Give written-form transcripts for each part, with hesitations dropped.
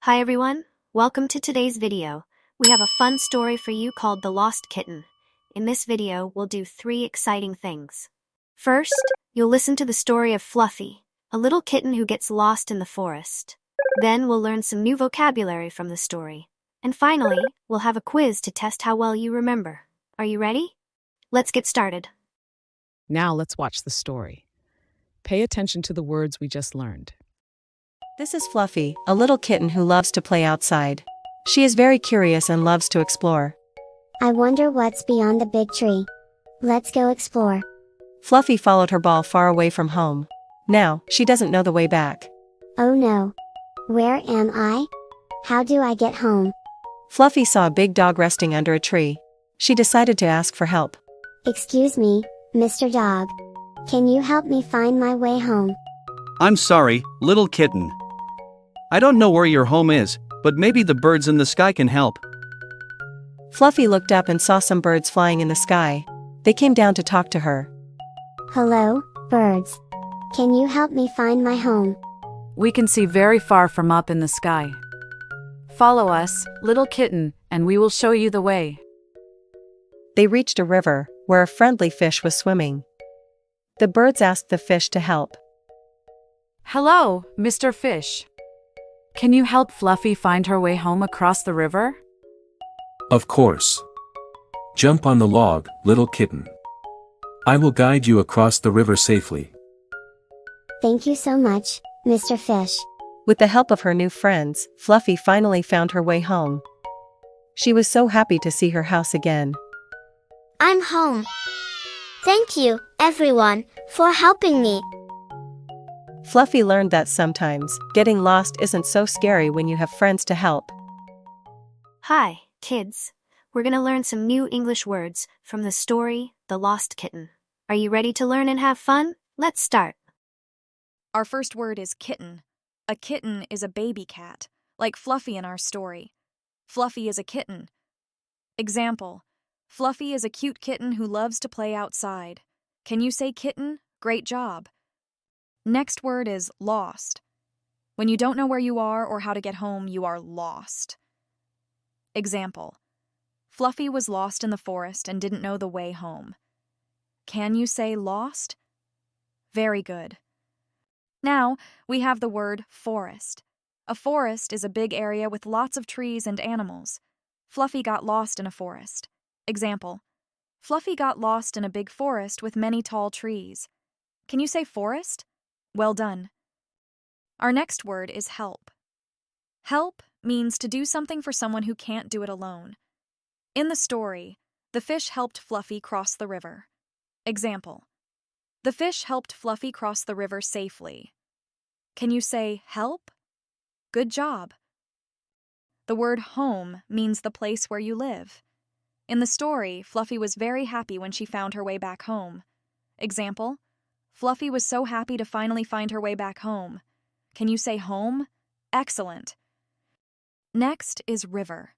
Hi everyone, welcome to today's video. We have a fun story for you called The Lost Kitten. In this video, we'll do 3 exciting things. First, you'll listen to the story of Fluffy, a little kitten who gets lost in the forest. Then we'll learn some new vocabulary from the story. And finally, we'll have a quiz to test how well you remember. Are you ready? Let's get started. Now let's watch the story. Pay attention to the words we just learned. This is Fluffy, a little kitten who loves to play outside. She is very curious and loves to explore. I wonder what's beyond the big tree. Let's go explore. Fluffy followed her ball far away from home. Now, she doesn't know the way back. Oh no. Where am I? How do I get home? Fluffy saw a big dog resting under a tree. She decided to ask for help. Excuse me, Mr. Dog. Can you help me find my way home? I'm sorry, little kitten. I don't know where your home is, but maybe the birds in the sky can help. Fluffy looked up and saw some birds flying in the sky. They came down to talk to her. Hello, birds. Can you help me find my home? We can see very far from up in the sky. Follow us, little kitten, and we will show you the way. They reached a river, where a friendly fish was swimming. The birds asked the fish to help. Hello, Mr. Fish. Can you help Fluffy find her way home across the river? Of course. Jump on the log, little kitten. I will guide you across the river safely. Thank you so much, Mr. Fish. With the help of her new friends, Fluffy finally found her way home. She was so happy to see her house again. I'm home. Thank you, everyone, for helping me. Fluffy learned that sometimes, getting lost isn't so scary when you have friends to help. Hi, kids. We're gonna learn some new English words from the story, The Lost Kitten. Are you ready to learn and have fun? Let's start. Our first word is kitten. A kitten is a baby cat, like Fluffy in our story. Fluffy is a kitten. Example: Fluffy is a cute kitten who loves to play outside. Can you say kitten? Great job. Next word is lost. When you don't know where you are or how to get home, you are lost. Example: Fluffy was lost in the forest and didn't know the way home. Can you say lost? Very good. Now, we have the word forest. A forest is a big area with lots of trees and animals. Fluffy got lost in a forest. Example: Fluffy got lost in a big forest with many tall trees. Can you say forest? Well done. Our next word is help. Help means to do something for someone who can't do it alone. In the story, the fish helped Fluffy cross the river. Example: The fish helped Fluffy cross the river safely. Can you say help? Good job. The word home means the place where you live. In the story, Fluffy was very happy when she found her way back home. Example: Fluffy was so happy to finally find her way back home. Can you say home? Excellent. Next is river.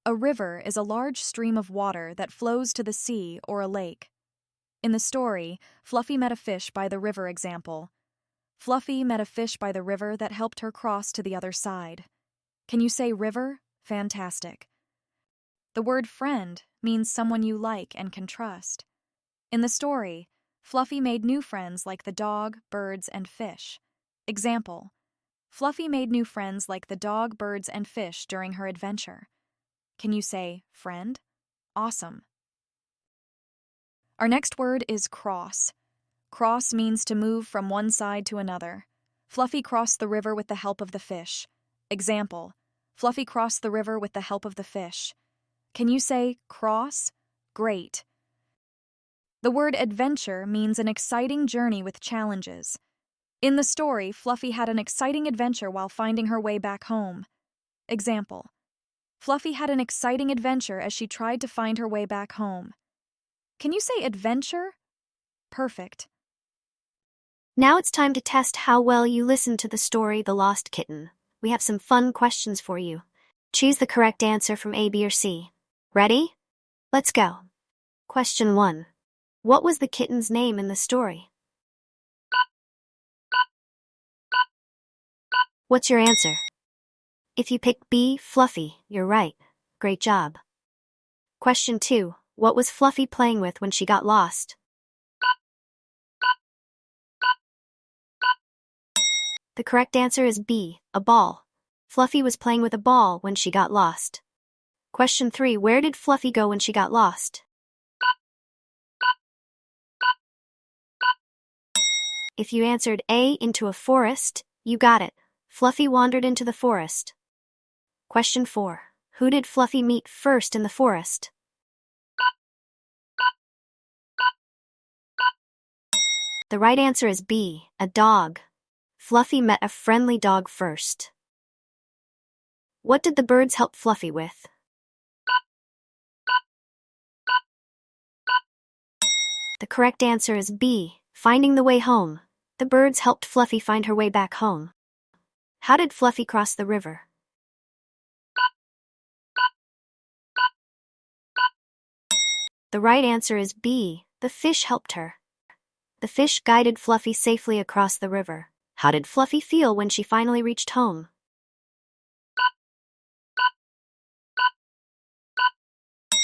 A river is a large stream of water that flows to the sea or a lake. In the story, Fluffy met a fish by the river. Example: Fluffy met a fish by the river that helped her cross to the other side. Can you say river? Fantastic. The word friend means someone you like and can trust. In the story, Fluffy made new friends like the dog, birds, and fish. Example: Fluffy made new friends like the dog, birds, and fish during her adventure. Can you say friend? Awesome. Our next word is cross. Cross means to move from one side to another. Fluffy crossed the river with the help of the fish. Example: Fluffy crossed the river with the help of the fish. Can you say cross? Great. The word adventure means an exciting journey with challenges. In the story, Fluffy had an exciting adventure while finding her way back home. Example: Fluffy had an exciting adventure as she tried to find her way back home. Can you say adventure? Perfect. Now it's time to test how well you listened to the story, The Lost Kitten. We have some fun questions for you. Choose the correct answer from A, B, or C. Ready? Let's go. Question 1. What was the kitten's name in the story? What's your answer? If you picked B, Fluffy, you're right. Great job. Question 2. What was Fluffy playing with when she got lost? The correct answer is B, a ball. Fluffy was playing with a ball when she got lost. Question 3. Where did Fluffy go when she got lost? If you answered A, into a forest, you got it. Fluffy wandered into the forest. Question 4. Who did Fluffy meet first in the forest? The right answer is B, a dog. Fluffy met a friendly dog first. What did the birds help Fluffy with? The correct answer is B, finding the way home. The birds helped Fluffy find her way back home. How did Fluffy cross the river? The right answer is B, the fish helped her. The fish guided Fluffy safely across the river. How did Fluffy feel when she finally reached home?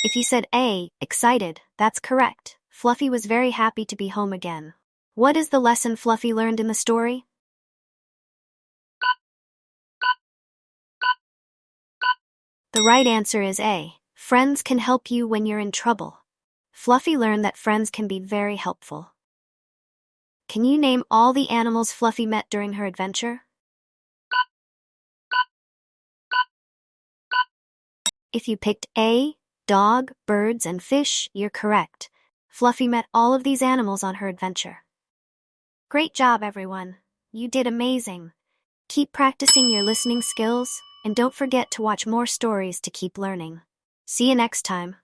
If you said A, excited, that's correct. Fluffy was very happy to be home again. What is the lesson Fluffy learned in the story? The right answer is A, friends can help you when you're in trouble. Fluffy learned that friends can be very helpful. Can you name all the animals Fluffy met during her adventure? If you picked A, dog, birds, and fish, you're correct. Fluffy met all of these animals on her adventure. Great job, everyone. You did amazing. Keep practicing your listening skills, and don't forget to watch more stories to keep learning. See you next time.